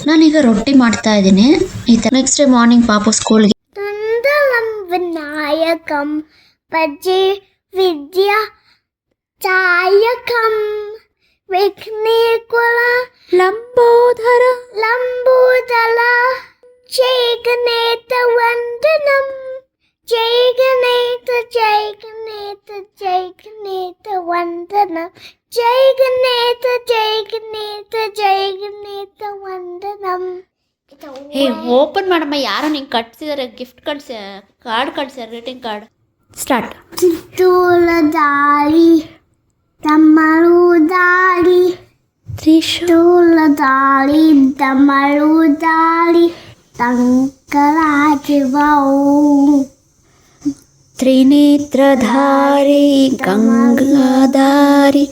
ನಾನೀಗ ರೊಟ್ಟಿ ಮಾಡ್ತಾ ಇದ್ದೀನಿ. ನೆಕ್ಸ್ಟ್ ಡೇ ಮಾರ್ನಿಂಗ್ ಪಾಪು ಸ್ಕೂಲ್ಗೆ ವಿನಾಯಕಂ ಪಜೆ ವಿದ್ಯಾ ಚಾಯಕಂ ವಿಘ್ನೇಕುಲ ಲಂಬೋದರ ಲಂಬೋದರ ಜೈಗಣೇತ ವಂದನಂ ಜೈಗಣೇತ ಜೈಗಣೇತ ಜೈಗಣೇತ ವಂದನಂ ಜೈಗಣೇತ ಜೈಗಣೇತ ಜೈಗಣೇತ ವಂದನಂ. ಹೇ ಓಪನ್ ಮಾಡಮ್ಮ. ಯಾರೋ ನಿಂಗೆ ಕಟ್ಸಿದ್ದಾರೆ, ಗಿಫ್ಟ್ ಕಾರ್ಡ್ ಕಟ್ಸ್ಯಾರ, ಗ್ರೀಟಿಂಗ್ ಕಾರ್ಡ್. ಸ್ಟಾರ್ಟ್. ತ್ರಿಶೂಲಧಾರಿ ಧಮರುಧಾರಿ ತ್ರಿಶೂಲಧಾರಿ ಧಮರುಧಾರಿ ಶಂಕರಾಜಿವ ತ್ರಿನೇತ್ರಧಾರಿ ಗಂಗಾಧಾರಿ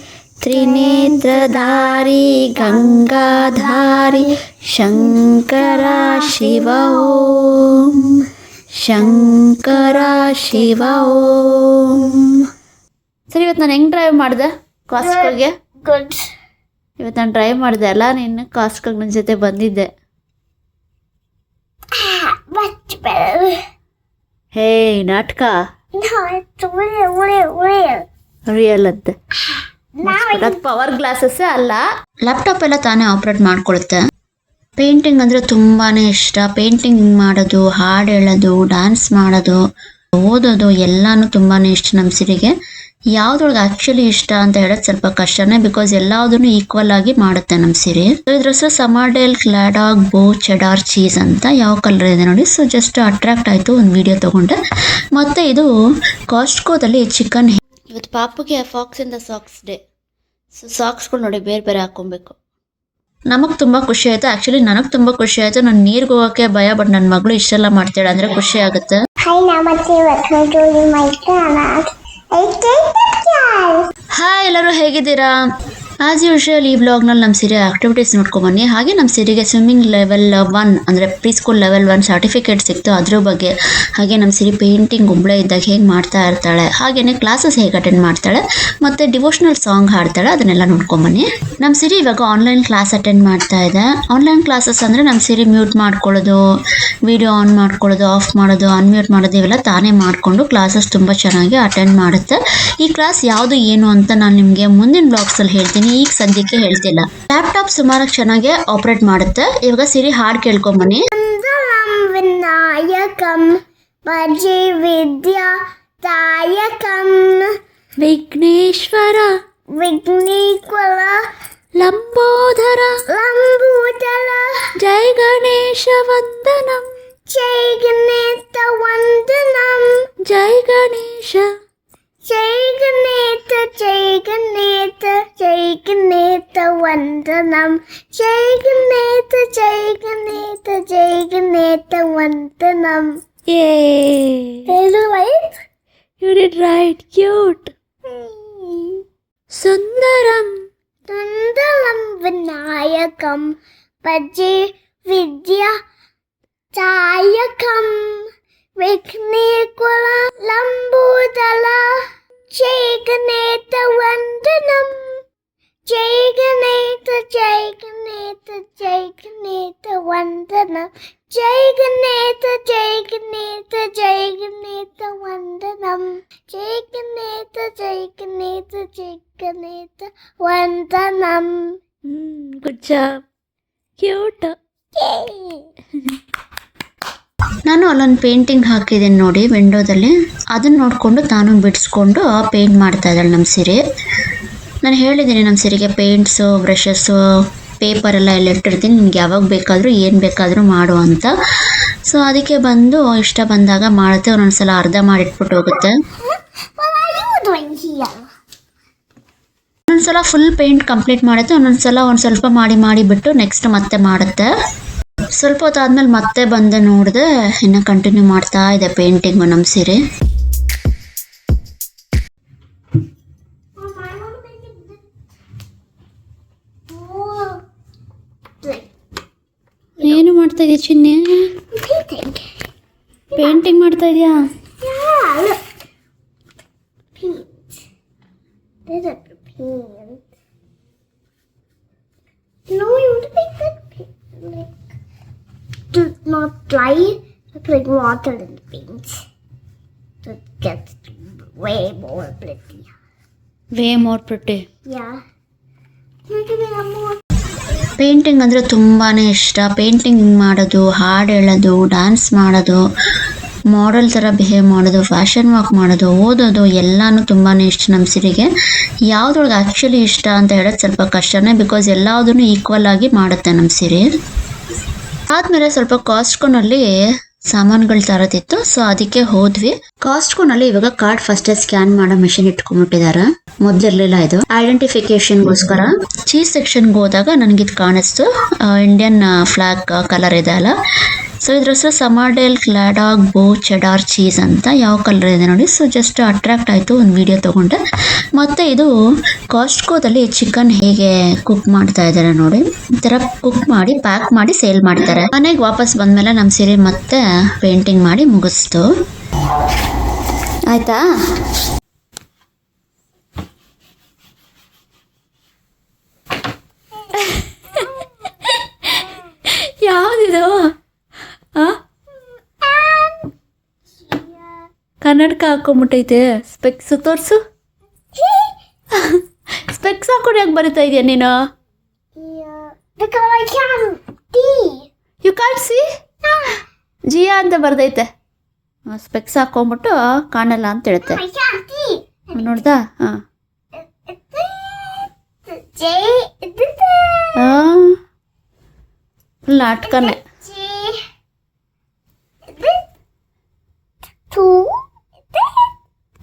ತ್ರಿನೇತ್ರಧಾರಿ ಗಂಗಾಧಾರಿ ಶಂಕರ ಶಿವ ಓಂ ಶಂಕರ ಶಿವ ಓಂ. ಸರಿ, ಇವತ್ತು ನಾನು ಹೆಂಗೆ ಡ್ರೈವ್ ಮಾಡಿದೆ ಕಾಸ್ಟ್ಗೆ? ಗುಡ್. ಇವತ್ತು ನಾನು ಡ್ರೈವ್ ಮಾಡಿದೆ ಅಲ್ಲ, ನೀನು ಕಾಸ್ಟ್ಗೆ ನನ್ನ ಜೊತೆ ಬಂದಿದ್ದೆ. Much better. ಹೇ ನಾಟಕ No, it's real. ರಿಯಲ್ ಅಂತೆ. Now ಅದು ಪವರ್ ಗ್ಲಾಸಸ್ಸೇ ಅಲ್ಲ. ಲ್ಯಾಪ್ಟಾಪ್ ಎಲ್ಲ ತಾನೇ ಆಪ್ರೇಟ್ ಮಾಡ್ಕೊಳುತ್ತೆ. ಪೇಂಟಿಂಗ್ ಅಂದರೆ ತುಂಬಾ ಇಷ್ಟ. ಪೇಂಟಿಂಗ್ ಮಾಡೋದು, ಹಾಡು ಹೇಳೋದು, ಡ್ಯಾನ್ಸ್ ಮಾಡೋದು, ಓದೋದು ಎಲ್ಲನೂ ತುಂಬಾ ಇಷ್ಟ ನಮ್ಮ ಸಿರಿಗೆ. ಯಾವ್ದ್ರೊಳಗೆ ಆ್ಯಕ್ಚುಲಿ ಇಷ್ಟ ಅಂತ ಹೇಳೋದು ಸ್ವಲ್ಪ ಕಷ್ಟನೇ, ಬಿಕಾಸ್ ಎಲ್ಲದನ್ನು ಈಕ್ವಲ್ ಆಗಿ ಮಾಡುತ್ತೆ ನಮ್ಮ ಸಿರಿ. ಇದ್ರ ಹೆಸರು ಸಮಾರ್ಡೇಲ್ ಕ್ಲಾಡಾಗ್ ಬೋ ಚೆಡಾರ್ ಚೀಸ್ ಅಂತ. ಯಾವ ಕಲರ್ ಇದೆ ನೋಡಿ. ಸೊ ಜಸ್ಟ್ ಅಟ್ರಾಕ್ಟ್ ಆಯಿತು, ಒಂದು ವಿಡಿಯೋ ತೊಗೊಂಡೆ. ಮತ್ತು ಇದು ಕಾಸ್ಟ್ಕೋದಲ್ಲಿ ಚಿಕನ್. ಇವತ್ತು ಪಾಪುಗೆ fox in the socks day. So ಸಾಕ್ಸ್ಗಳು ನೋಡಿ ಬೇರೆ ಬೇರೆ ಹಾಕ್ಕೊಬೇಕು. ನಮಗೆ ತುಂಬ ಖುಷಿ ಆಯಿತು. ಆ್ಯಕ್ಚುಲಿ ನನಗೆ ತುಂಬ ಖುಷಿ ಆಯಿತು. ನಾನು ನೀರಿಗೆ ಹೋಗೋಕ್ಕೆ ಭಯ, ಬಟ್ ನನ್ನ ಮಗಳು ಇಷ್ಟೆಲ್ಲ ಮಾಡ್ತಾಳೆ ಅಂದರೆ ಖುಷಿ ಆಗುತ್ತೆ. Hi, Namaste. Welcome to my channel. Hi, ಎಲ್ಲರೂ ಹೇಗಿದ್ದೀರಾ? ಆ್ಯಸ್ ಯೂಶುವಲ್ ಈ ವ್ಲಾಗ್ನಲ್ಲಿ ನಮ್ಮ ಸಿರಿ ಆಕ್ಟಿವಿಟೀಸ್ ನೋಡ್ಕೊಂಬನ್ನಿ. ಹಾಗೆ ನಮ್ಮ ಸಿರಿಗೆ ಸ್ವಿಮ್ಮಿಂಗ್ ಲೆವೆಲ್ 1 ಅಂದರೆ ಪ್ರೀ ಸ್ಕೂಲ್ ಲೆವೆಲ್ 1 ಸರ್ಟಿಫಿಕೇಟ್ ಸಿಕ್ತು, ಅದ್ರ ಬಗ್ಗೆ. ಹಾಗೆ ನಮ್ಮ ಸಿರಿ ಪೇಂಟಿಂಗ್ ಒಬ್ಬಳೇ ಇದ್ದಾಗ ಹೇಗೆ ಮಾಡ್ತಾ ಇರ್ತಾಳೆ, ಹಾಗೆಯೇ ಕ್ಲಾಸಸ್ ಹೇಗೆ ಅಟೆಂಡ್ ಮಾಡ್ತಾಳೆ, ಮತ್ತು ಡಿವೋಷ್ನಲ್ ಸಾಂಗ್ ಹಾಡ್ತಾಳೆ, ಅದನ್ನೆಲ್ಲ ನೋಡ್ಕೊಂಬನ್ನಿ. ನಮ್ಮ ಸಿರಿ ಇವಾಗ ಆನ್ಲೈನ್ ಕ್ಲಾಸ್ ಅಟೆಂಡ್ ಮಾಡ್ತಾ ಇದೆ. ಆನ್ಲೈನ್ ಕ್ಲಾಸಸ್ ಅಂದರೆ ನಮ್ಮ ಸಿರಿ ಮ್ಯೂಟ್ ಮಾಡ್ಕೊಳ್ಳೋದು, ವಿಡಿಯೋ ಆನ್ ಮಾಡ್ಕೊಳ್ಳೋದು, ಆಫ್ ಮಾಡೋದು, ಅನ್ಮ್ಯೂಟ್ ಮಾಡೋದು ಇವೆಲ್ಲ ತಾನೇ ಮಾಡಿಕೊಂಡು ಕ್ಲಾಸಸ್ ತುಂಬ ಚೆನ್ನಾಗಿ ಅಟೆಂಡ್ ಮಾಡುತ್ತೆ. ಈ ಕ್ಲಾಸ್ ಯಾವುದು ಏನು ಅಂತ ನಾನು ನಿಮಗೆ ಮುಂದಿನ ಬ್ಲಾಗ್ಸಲ್ಲಿ ಹೇಳ್ತೀನಿ, ಈಗ ಸದ್ಯಕ್ಕೆ ಹೇಳ್ತಿಲ್ಲ. ಲ್ಯಾಪ್ಟಾಪ್ ಸುಮಾರು ಚೆನ್ನಾಗಿ ಆಪರೇಟ್ ಮಾಡುತ್ತೆ. ಇವಾಗ ಸಿರಿ ಹಾಡು ಕೇಳ್ಕೊಂಬನ್ನಿ. ವಿನಾಯಕಂ ಭಜೆ ವಿದ್ಯಾ ದಾಯಕಂ ವಿಘ್ನೇಶ್ವರ ವಿಘ್ನೇಕುಲ ಲಂಬೋದರ ಲಂಬೋದರ ಜೈ ಗಣೇಶ ವಂದನಂ ಜೈ ಗಣೇಶ ವಂದನಂ ಜೈ ಗಣೇಶ ಜೈ ಗಣೇಶ ಜೈ ಗಣೇಶ ಜೈ ಗಣೇಶ ವಂದನಂ ಜೈ ಗಣೇಶ ಜೈ ಗಣೇಶ ಜೈ Ganesha ವಂದನಂ. Did you right? You did right. Cute. Sundaram. Sundaram Vinayakam Paje Vidya Chayakam Vighneekula Lambodala Jaiganeta Vandanam Jaiganeta Jaiganeta Jaiganeta Vandanam Jaiganeta Jaiganeta Jaiganeta Vandanam Jaiganeta Jaiganeta Jaiganeta Vandanam. Good job. Cute. Yay! ನಾನು ಅಲ್ಲೊಂದು painting ಹಾಕಿದ್ದೀನಿ ನೋಡಿ ವಿಂಡೋದಲ್ಲಿ. ಅದನ್ನು ನೋಡಿಕೊಂಡು ತಾನು ಬಿಡಿಸ್ಕೊಂಡು paint ಮಾಡ್ತಾ ಇದ್ದಾಳೆ ನಮ್ಮ ಸಿರಿ. ನಾನು ಹೇಳಿದ್ದೀನಿ ನಮ್ಮ ಸಿರಿಗೆ ಪೇಂಟ್ಸು, ಬ್ರಷಸ್ಸು, ಪೇಪರ್ ಎಲ್ಲ ಇಟ್ಟಿರ್ತೀನಿ, ನಿಮ್ಗೆ ಯಾವಾಗ ಬೇಕಾದರೂ ಏನು ಬೇಕಾದರೂ ಮಾಡು ಅಂತ. ಸೊ ಅದಕ್ಕೆ ಬಂದು ಇಷ್ಟ ಬಂದಾಗ ಮಾಡುತ್ತೆ. ಒಂದೊಂದ್ಸಲ ಅರ್ಧ ಮಾಡಿಟ್ಬಿಟ್ಟು ಹೋಗುತ್ತೆ. What are you doing here? ಒಂದೊಂದ್ಸಲ ಫುಲ್ ಪೇಂಟ್ ಕಂಪ್ಲೀಟ್ ಮಾಡುತ್ತೆ, ಒಂದೊಂದ್ಸಲ ಒಂದು ಸ್ವಲ್ಪ ಮಾಡಿ ಬಿಟ್ಟು ನೆಕ್ಸ್ಟ್ ಮತ್ತೆ ಮಾಡುತ್ತೆ. ಸ್ವಲ್ಪ ಹೊತ್ತಾದ್ಮೇಲೆ ಮತ್ತೆ ಬಂದು ನೋಡಿದೆ, ಇನ್ನು ಕಂಟಿನ್ಯೂ ಮಾಡ್ತಾ ಇದೆ ಪೇಂಟಿಂಗು ನಮ್ಮ ಸಿರಿ. ಏನು ಮಾಡ್ತಾ ಇದೆಯಾ ಚಿನ್ನೆ? ಪೇಂಟಿಂಗ್ ಮಾಡ್ತಾ ಇದೆಯಾ? Yeah, look. Paint. There's a paint. No, you want to make that paint. do not fly. I put water in the paint. So it gets way more pretty. Way more pretty. Yeah. Look at that more. Painting ಅಂದರೆ ತುಂಬಾ ಇಷ್ಟ. Painting ಮಾಡೋದು, ಹಾಡು ಹೇಳೋದು, dance ಮಾಡೋದು, model ಥರ behave ಮಾಡೋದು, fashion walk ಮಾಡೋದು, ಓದೋದು ಎಲ್ಲನೂ ತುಂಬಾ ಇಷ್ಟ ನಮ್ಮ ಸಿರಿಗೆ. ಯಾವುದ್ರೊಳಗೆ ಆ್ಯಕ್ಚುಲಿ ಇಷ್ಟ ಅಂತ ಹೇಳೋದು ಸ್ವಲ್ಪ ಕಷ್ಟನೇ, ಬಿಕಾಸ್ ಎಲ್ಲದನ್ನು ಈಕ್ವಲ್ ಆಗಿ ಮಾಡುತ್ತೆ ನಮ್ಮ ಸಿರಿ. ಆದಮೇಲೆ ಸ್ವಲ್ಪ ಕಾಸ್ಟ್ಕೋನಲ್ಲಿ ಸಾಮಾನುಗಳು ತರೋದಿತ್ತು, ಸೊ ಅದಕ್ಕೆ ಹೋದ್ವಿ. ಕಾಸ್ಟ್ಕೋನಲ್ಲಿ ಇವಾಗ ಕಾರ್ಡ್ ಫಸ್ಟೇ ಸ್ಕ್ಯಾನ್ ಮಾಡೋ ಮೆಷಿನ್ ಇಟ್ಕೊಂಡ್ಬಿಟ್ಟಿದ್ದಾರೆ. ಮೊದಲಿರಲಿಲ್ಲ ಇದು. ಐಡೆಂಟಿಫಿಕೇಶನ್ಗೋಸ್ಕರ ಚೀಸ್ ಸೆಕ್ಷನ್ಗೆ ಹೋದಾಗ ನನಗಿದು ಕಾಣಿಸ್ತು. ಇಂಡಿಯನ್ ಫ್ಲಾಗ್ ಕಲರ್ ಇದೆ ಅಲ್ಲ, ಸೊ ಇದ್ರ ಹೆಸರು ಸಮಾರ್ಡೇಲ್ ಕ್ಲಾಡಾಗ್ ಬೋ ಚೆಡಾರ್ ಚೀಸ್ ಅಂತ. ಯಾವ ಕಲರ್ ಇದೆ ನೋಡಿ. ಸೊ ಜಸ್ಟ್ ಅಟ್ರಾಕ್ಟ್ ಆಯಿತು, ಒಂದು ವಿಡಿಯೋ ತೊಗೊಂಡೆ. ಮತ್ತು ಇದು ಕಾಸ್ಟ್ಕೋದಲ್ಲಿ ಚಿಕನ್ ಹೇಗೆ ಕುಕ್ ಮಾಡ್ತಾ ಇದ್ದಾರೆ ನೋಡಿ. ಈ ಥರ ಕುಕ್ ಮಾಡಿ ಪ್ಯಾಕ್ ಮಾಡಿ ಸೇಲ್ ಮಾಡ್ತಾರೆ. ಮನೆಗೆ ವಾಪಸ್ ಬಂದಮೇಲೆ ನಮ್ಮ ಸೀರೆ ಮತ್ತೆ ಪೇಂಟಿಂಗ್ ಮಾಡಿ ಮುಗಿಸ್ತು. ಆಯ್ತಾ? ಯಾವುದಿದು? ಕನ್ನಡಕ ಹಾಕೊಂಬಿಟ್ಟೈತೆ. ಸ್ಪೆಕ್ಸ್ ತೋರಿಸು. ಸ್ಪೆಕ್ಸ್ ಹಾಕೊಂಡು ಯಾಕೆ ಬರಿತಾ ಇದೆಯಾ ನೀನು? Yeah. Because I can't see. You can't see? Jiya ಅಂತ ಬರ್ದೈತೆ. ಸ್ಪೆಕ್ಸ್ ಹಾಕೊಂಬಿಟ್ಟು ಕಾಣಲ್ಲ ಅಂತ ಹೇಳುತ್ತೆ. I can't see. ನೋಡ್ದಾ? ಹಾಂ J. ಫುಲ್ ನಾಟಕನೇ. Two.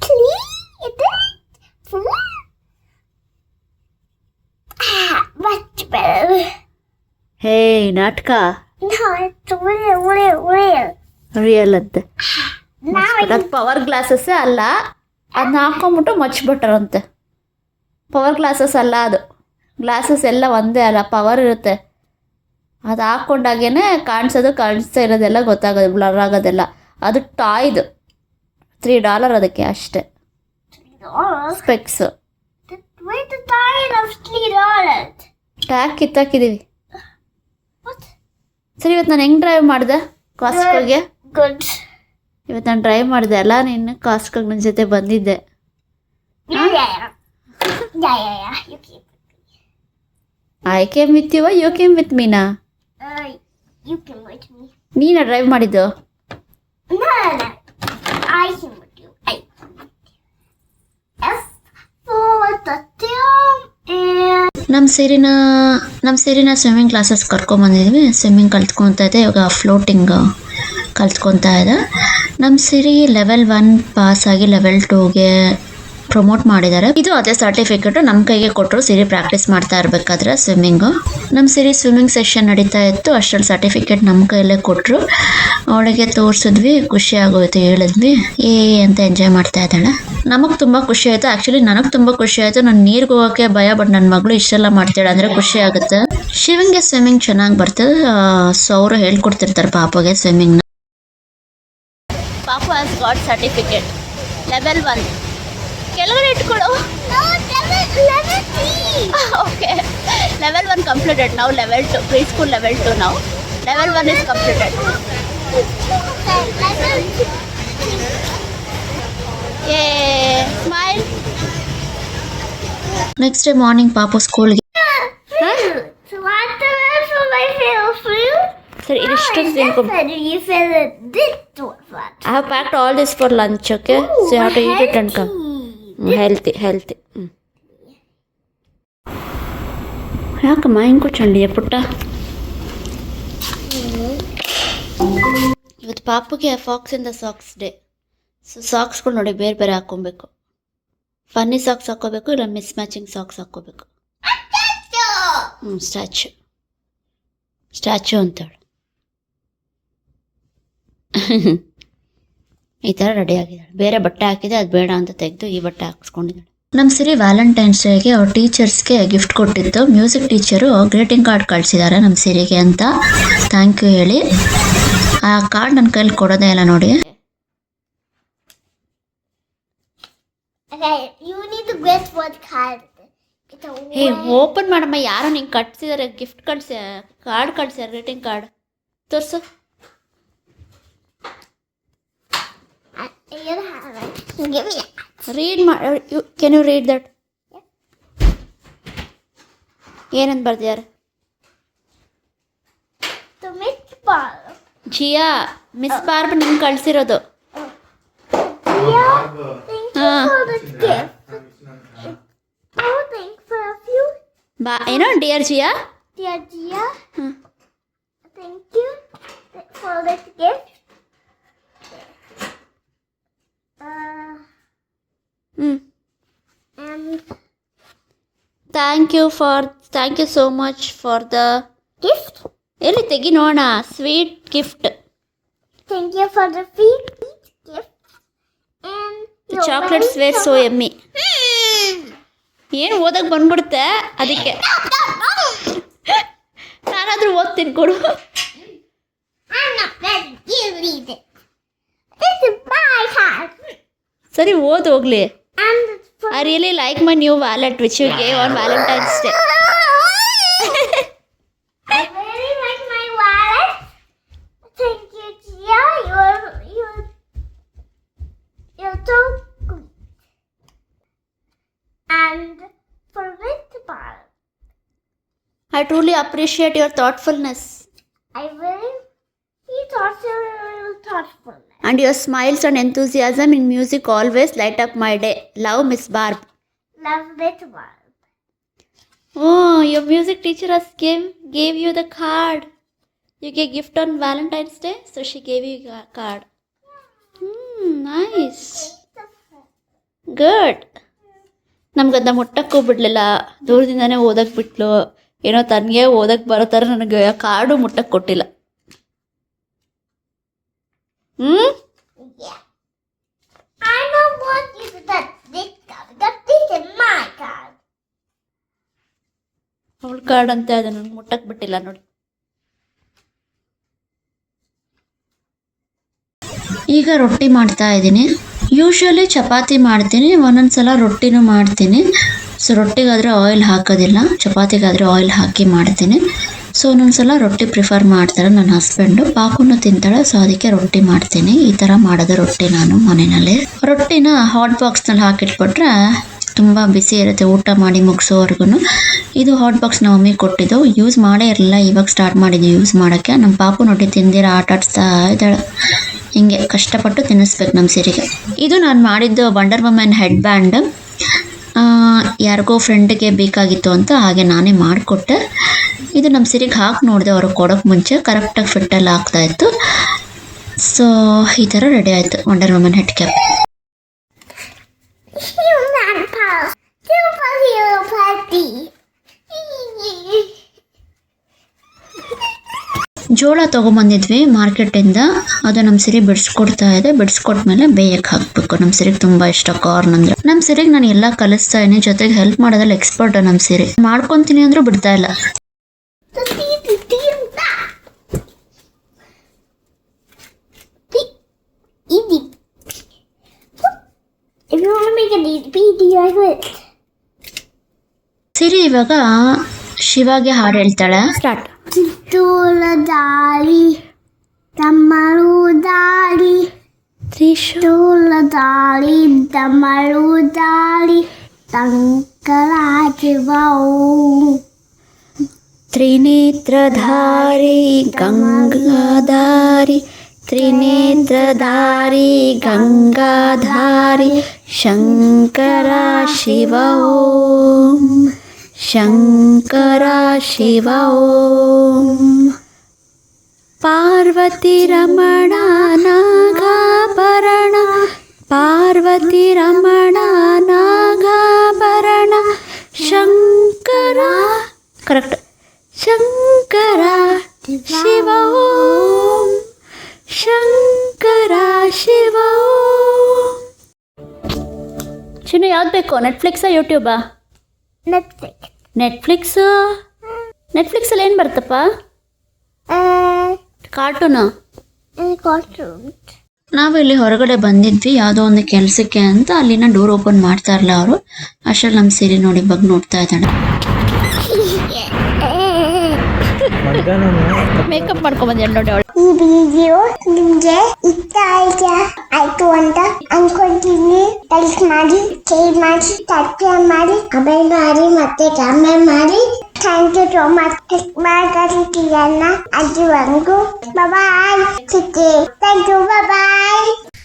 Three. Four. Much better. ಹೇ ನಾಟಕ No, it's real. ರಿಯಲ್ ಅಂತೆ. Now ಅದು ಪವರ್ ಗ್ಲಾಸಸ್ಸೇ ಅಲ್ಲ, ಅದನ್ನ ಹಾಕೊಂಬಿಟ್ಟು ಮಚ್ಬಿಟ್ಟಾರಂತೆ. ಪವರ್ ಗ್ಲಾಸಸ್ ಅಲ್ಲ ಅದು. ಗ್ಲಾಸಸ್ ಎಲ್ಲ ಒಂದೇ ಅಲ್ಲ, ಪವರ್ ಇರುತ್ತೆ. ಅದು ಹಾಕ್ಕೊಂಡಾಗೇ ಕಾಣಿಸ್ತಾ ಇರೋದೆಲ್ಲ ಗೊತ್ತಾಗೋದು, ಬ್ಲರ್ ಆಗೋದೆಲ್ಲ. ಅದು ಟಾಯ್ದು. $3 ಅದಕ್ಕೆ ಅಷ್ಟೇ. Specs Where's the time of $3? Tag ಕಿತ್ತಾಕಿದ್ದೀವಿ. What? ಸರಿ, ಇವತ್ತು ನಾನು ಹೆಂಗೆ ಡ್ರೈವ್ ಮಾಡಿದೆ ಕಾಸ್ಟ್ಕೋಗೆ? Good. ಇವತ್ತು ನಾನು ಡ್ರೈವ್ ಮಾಡಿದೆ ಅಲ್ಲ, ನೀನು ಕಾಸ್ಟ್ಕೋಗೆ ನನ್ನ ಜೊತೆ ಬಂದಿದ್ದೆ. Yeah. You keep. I came with you, you came with ಮೀನಾ? You came with me. ನೀನಾ ಡ್ರೈವ್ ಮಾಡಿದ್ದು? No. I came with you. F for the film and. ನಮ್ಮ ಸೇರಿನ ಸ್ವಿಮ್ಮಿಂಗ್ ಕ್ಲಾಸಸ್ ಕರ್ಕೊಂಬಂದಿದ್ವಿ. ಸ್ವಿಮ್ಮಿಂಗ್ ಕಲ್ತ್ಕೊತಾ ಇದೆ ಇವಾಗ. ಫ್ಲೋಟಿಂಗ್ ಕಲ್ತ್ಕೊತಾ ಇದೆ. ನಮ್ಮ ಸಿರಿ ಲೆವೆಲ್ 1 ಪಾಸ್ ಆಗಿ level 2ಗೆ promote ಮಾಡಿದ್ದಾರೆ. ಇದು ಅದೇ ಸರ್ಟಿಫಿಕೇಟು ನಮ್ಮ ಕೈಗೆ ಕೊಟ್ಟರು. ಸಿರಿ ಪ್ರಾಕ್ಟೀಸ್ ಮಾಡ್ತಾ ಇರಬೇಕಾದ್ರೆ ಸ್ವಿಮ್ಮಿಂಗು. ನಮ್ಮ ಸಿರಿ ಸ್ವಿಮ್ಮಿಂಗ್ ಸೆಷನ್ ನಡೀತಾ ಇತ್ತು, ಅಷ್ಟರಲ್ಲಿ ಸರ್ಟಿಫಿಕೇಟ್ ನಮ್ಮ ಕೈಯಲ್ಲೇ ಕೊಟ್ಟರು. ಅವಳಿಗೆ ತೋರಿಸಿದ್ವಿ, ಖುಷಿ ಆಗೋಯ್ತು, ಹೇಳಿದ್ವಿ ಅಂತ ಎಂಜಾಯ್ ಮಾಡ್ತಾ ಇದ್ದಾಳೆ. ನಮಗೆ ತುಂಬ ಖುಷಿ ಆಯಿತು. ಆ್ಯಕ್ಚುಲಿ ನನಗೆ ತುಂಬ ಖುಷಿ ಆಯಿತು. ನಾನು ನೀರಿಗೆ ಹೋಗೋಕ್ಕೆ ಭಯ, ಬಟ್ ನನ್ನ ಮಗಳು ಇಷ್ಟೆಲ್ಲ ಮಾಡ್ತಾಳೆ ಅಂದರೆ ಖುಷಿ ಆಗುತ್ತೆ. ಶಿವಂಗೆ ಸ್ವಿಮ್ಮಿಂಗ್ ಚೆನ್ನಾಗಿ ಬರ್ತದೆ. ಸೊ ಅವರು ಹೇಳ್ಕೊಡ್ತಿರ್ತಾರೆ ಪಾಪಗೆ ಸ್ವಿಮ್ಮಿಂಗ್ನ. ಪಾಪು ಹ್ಯಾಸ್ ಗಾಟ್ ಸರ್ಟಿಫಿಕೇಟ್ ಲೆವೆಲ್ 1. ಕೆಳಗಡೆ ಇಟ್ಕೊಳ್ಳೋ. No, level 3. Okay, level 1 completed. ನಾವು ಲೆವೆಲ್ 2, ಪ್ರೀ ಸ್ಕೂಲ್ ಲೆವೆಲ್ 2 ನಾವು. Level 1 is completed. Level 2. ಏ ಸ್ಮೈಲ್. ನೆಕ್ಸ್ಟ್ ಡೇ ಮಾರ್ನಿಂಗ್ ಪಾಪು ಸ್ಕೂಲ್ಗೆ. So what the rest of my favorite fruit? ಸರಿ, ಇದಿಷ್ಟು ತಿನ್ಕೊಂಬ. You feel this one. I have packed all this for lunch, okay? So you have to eat it and come. Healthy. ಯಾಕಮ್ಮ ಹಿಂಗೆ ಕೂತ್ಕೊಂಡಿಯ ಪುಟ್ಟ? ಇವತ್ತು ಪಾಪುಗೆ fox in the socks day. So ಸಾಕ್ಸ್ಗಳು ನೋಡಿ ಬೇರೆ ಬೇರೆ ಹಾಕ್ಕೊಬೇಕು. ಫನ್ನಿ ಸಾಕ್ಸ್ ಹಾಕ್ಕೋಬೇಕು, ಇಲ್ಲ ಮಿಸ್ ಮ್ಯಾಚಿಂಗ್ ಸಾಕ್ಸ್ ಹಾಕ್ಕೋಬೇಕು. ಸ್ಟ್ಯಾಚು ಅಂತೇಳಿ ಈ ಥರ ರೆಡಿ ಆಗಿದ್ದಾಳೆ. ಬೇರೆ ಬಟ್ಟೆ ಹಾಕಿದೆ, ಅದು ಬೇಡ ಅಂತ ತೆಗೆದು ಈ ಬಟ್ಟೆ ಹಾಕ್ಸ್ಕೊಂಡಿದ್ದಾಳೆ. ನಮ್ಮ ಸಿರಿ ವ್ಯಾಲೆಂಟೈನ್ಸ್ ಡೇಗೆ ಅವ್ರ ಟೀಚರ್ಸ್ಗೆ ಗಿಫ್ಟ್ ಕೊಟ್ಟಿತ್ತು. ಮ್ಯೂಸಿಕ್ ಟೀಚರು ಗ್ರೀಟಿಂಗ್ ಕಾರ್ಡ್ ಕಳಿಸಿದ್ದಾರೆ ನಮ್ಮ ಸಿರಿಗೆ ಅಂತ, ಥ್ಯಾಂಕ್ ಯು ಹೇಳಿ. ಆ ಕಾರ್ಡ್ ನನ್ನ ಕೈಲಿ ಕೊಡೋದೇ ಇಲ್ಲ ನೋಡಿ. Okay, you need to guess what card. It's a open ಮಾಡಮ್ಮ. ಯಾರೋ ನಿಂಗೆ ಕಟ್ಸಿದ್ದಾರೆ, ಗಿಫ್ಟ್ ಕಳ್ಸಿ, ಕಾರ್ಡ್ ಕಳ್ಸ್ಯಾರ, ಗ್ರೀಟಿಂಗ್ ಕಾರ್ಡ್. ತೋರ್ಸು. You have it. Give me that. Read can you read that? ಏನಂತ ಬರ್ದಿದ್ದಾರೆ? To Miss Barb. Gia, Miss Barb ನಿಮ್ಗೆ ಕಳ್ಸಿರೋದು. Yeah. Thank you Ah. for this gift. Oh, thanks for a few. ಏನೋ dear Gia. Dear Gia. Hmm. Thank you for this gift. And thank you so much for the gift. ಎಲ್ಲಿ ತೆಗಿ ನೋಡೋಣ. Sweet gift. Thank you for the free gift. And The chocolates were so yummy. ಏನು ಓದಕ್ಕೆ ಬಂದ್ಬಿಡುತ್ತೆ ಅದಕ್ಕೆ. ನಾನಾದರೂ ಓದ್ತೀನಿ ಕೊಡು. I'm not ready. You read it. This is my card. ಸರಿ ಓದ್ ಹೋಗ್ಲಿ. And it's for I really like my new wallet which you gave on Valentine's Day. I really like my wallet. Thank you, Gia. You're so good. And for Miss Barb, I truly appreciate your thoughtfulness he thought you were thoughtful. and your smiles and enthusiasm in music always light up my day. Love, Miss Barb. Love Miss Barb. Oh, your music teacher has gave you the card. You gave gift on Valentine's Day, so she gave you a card. Nice. Good. ನಮ್ಗದನ್ನ ಮುಟ್ಟಕ್ಕೂ ಬಿಡಲಿಲ್ಲ, ದೂರದಿಂದನೇ ಓದಕ್ಕೆ ಬಿಟ್ಲು. ಏನೋ ತನಗೆ ಓದಕ್ಕೆ ಬರೋ ಥರ ನನಗೆ card ಮುಟ್ಟಕ್ಕೆ ಕೊಟ್ಟಿಲ್ಲ. Yeah. I don't want you to touch this card because this is my card. ಅವಳ ಕಾರ್ಡ್ ಅಂತ ಅದು ನನಗೆ ಮುಟ್ಟಕ್ಕೆ ಬಿಟ್ಟಿಲ್ಲ ನೋಡಿ. ಈಗ ರೊಟ್ಟಿ ಮಾಡ್ತಾ ಇದ್ದೀನಿ. ಯೂಶ್ವಲಿ ಚಪಾತಿ ಮಾಡ್ತೀನಿ, ಒಂದೊಂದ್ಸಲ ರೊಟ್ಟಿನೂ ಮಾಡ್ತೀನಿ. ಸೊ ರೊಟ್ಟಿಗಾದರೆ ಆಯಿಲ್ ಹಾಕೋದಿಲ್ಲ, ಚಪಾತಿಗಾದರೆ ಆಯಿಲ್ ಹಾಕಿ ಮಾಡ್ತೀನಿ. ಸೊ ಒಂದೊಂದ್ಸಲ ರೊಟ್ಟಿ ಪ್ರಿಫರ್ ಮಾಡ್ತಾರೆ ನನ್ನ ಹಸ್ಬೆಂಡು. ಪಾಪುನು ತಿಂತಾಳೆ, ಸೊ ಅದಕ್ಕೆ ರೊಟ್ಟಿ ಮಾಡ್ತೀನಿ. ಈ ಥರ ಮಾಡೋದು ರೊಟ್ಟಿ ನಾನು ಮನೆಯಲ್ಲಿ. ರೊಟ್ಟಿನ ಹಾಟ್ ಬಾಕ್ಸ್ನಲ್ಲಿ ಹಾಕಿಟ್ಬಿಟ್ರೆ ತುಂಬ ಬಿಸಿ ಇರುತ್ತೆ ಊಟ ಮಾಡಿ ಮುಗಿಸೋವರೆಗೂ. ಇದು ಹಾಟ್ ಬಾಕ್ಸ್ ನಮ್ಮ ಮಮ್ಮಿ ಕೊಟ್ಟಿದ್ದು, ಯೂಸ್ ಮಾಡೇ ಇರಲಿಲ್ಲ, ಇವಾಗ ಸ್ಟಾರ್ಟ್ ಮಾಡಿದ್ದು ಯೂಸ್ ಮಾಡೋಕ್ಕೆ. ನಮ್ಮ ಪಾಪು ರೊಟ್ಟಿ ತಿಂದಿರ ಆಟ ಆಡಿಸ್ತಾ ಇದ್ದಾಳೆ. ಹಿಂಗೆ ಕಷ್ಟಪಟ್ಟು ತಿನ್ನಿಸ್ಬೇಕು ನಮ್ಮ ಸಿರಿಗೆ. ಇದು ನಾನು ಮಾಡಿದ್ದು ವಂಡರ್ ವುಮನ್ ಹೆಡ್ ಬ್ಯಾಂಡ್. ಯಾರಿಗೋ ಫ್ರೆಂಡ್ಗೆ ಬೇಕಾಗಿತ್ತು ಅಂತ ಹಾಗೆ ನಾನೇ ಮಾಡಿಕೊಟ್ಟೆ. ಇದು ನಮ್ಮ ಸಿರಿಗೆ ಹಾಕಿ ನೋಡಿದೆ ಅವ್ರಿಗೆ ಕೊಡೋಕ್ಕೆ ಮುಂಚೆ, ಕರೆಕ್ಟಾಗಿ ಫಿಟ್ಟಲ್ಲಿ ಆಗ್ತಾಯಿತ್ತು. ಸೊ ಈ ಥರ ರೆಡಿ ಆಯಿತು wonder woman head cap. Human power. Super hero party. ಜೋಳ ತೊಗೊಂಬಂದಿದ್ವಿ ಮಾರ್ಕೆಟಿಂದ, ಅದು ನಮ್ಮ ಸಿರಿ ಬಿಡಿಸ್ಕೊಡ್ತಾ ಇದೆ. ಬಿಡಿಸ್ಕೊಟ್ಮೇಲೆ ಬೇಯಕ್ಕೆ ಹಾಕಬೇಕು. ನಮ್ಮ ಸಿರಿಗೆ ತುಂಬ ಇಷ್ಟ ಕಾರ್ನ್ ಅಂದರೆ. ನಮ್ಮ ಸಿರಿಗೆ ನಾನು ಎಲ್ಲ ಕಲಿಸ್ತಾ ಇದ್ದೀನಿ, ಜೊತೆಗೆ ಹೆಲ್ಪ್ ಮಾಡೋದ್ರಲ್ಲಿ ಎಕ್ಸ್ಪರ್ಟ್ ನಮ್ಮ ಸಿರಿ. ಮಾಡ್ಕೊತೀನಿ ಅಂದರೂ ಬಿಡ್ತಾ ಇಲ್ಲ. If you want to make an video, I will. ಸಿರಿ ಇವಾಗ ಶಿವಾಗೆ ಹಾಡು ಹೇಳ್ತಾಳೆ. Start. Tuladali, Tamarudali, Tuladali, Tamarudali, Tankarajivao. ತ್ರಿನೇತ್ರಧಾರಿ ಗಂಗಾಧಾರಿ, ತ್ರಿನೇತ್ರಧಾರಿ ಗಂಗಾಧಾರಿ, ಶಂಕರ ಶಿವ ಓಂ, ಶಂಕರ ಶಿವ ಓಂ. ಪಾರ್ವತಿ ರಮಣ ನಾಗಾಭರಣ, ಪಾರ್ವತಿ ರಮಣ ನಾಗಾಭರಣ, ಶಂಕರ ಕರೆಕ್ಟ್, ಶಂಕರ ಶಿವ ಓಂ, ಶಂಕರ ಶಿವ ಓಂ. ಚಿನ್ನು ಯಾವ್ದು ಬೇಕು? ನೆಟ್ಫ್ಲಿಕ್ಸಾ ಯೂಟ್ಯೂಬಾ? ನೆಟ್ಫ್ಲಿಕ್ಸಲ್ಲಿ ಏನು ಬರ್ತಪ್ಪ? ಕಾರ್ಟೂನು. ನಾವು ಇಲ್ಲಿ ಹೊರಗಡೆ ಬಂದಿದ್ವಿ ಯಾವುದೋ ಒಂದು ಕೆಲಸಕ್ಕೆ ಅಂತ. ಅಲ್ಲಿನ ಡೋರ್ ಓಪನ್ ಮಾಡ್ತಾ ಇರಲ್ಲ ಅವರು. ಅಷ್ಟರಲ್ಲಿ ನಮ್ಮ ಸೀರೆ ನೋಡಿ ಬಗ್ಗೆ ನೋಡ್ತಾ ಇದ್ದಾಳೆ. ಮೇಕಪ್ ಮಾಡ್ಕೊಂಡ್ ಬಂದೆ ನೋಡಿ ಅವಳು. ಈ ವಿಡಿಯೋ ನಿಮ್ಗೆ ಇಷ್ಟ ಆಯ್ತು ಅಂತ ಅನ್ಕೊಂತೀನಿ. ಲೈಕ್ ಮಾಡಿ, ಶೇರ್ ಮಾಡಿ, ಸಬ್ಸ್ಕ್ರೈಬ್ ಮಾಡಿ, ಕಮೆಂಟ್ ಮಾಡಿ, ಮತ್ತೆ ಕಮೆಂಟ್ ಮಾಡಿ. ಥ್ಯಾಂಕ್ ಯು ಸೋ ಮಚ್ ಮಾತಾಡ್ತಿದ್ದನ್ನ ಅಲ್ಲಿವರೆಗೂ. ಬಾಯ್. Thank you. ಬಾಯ್.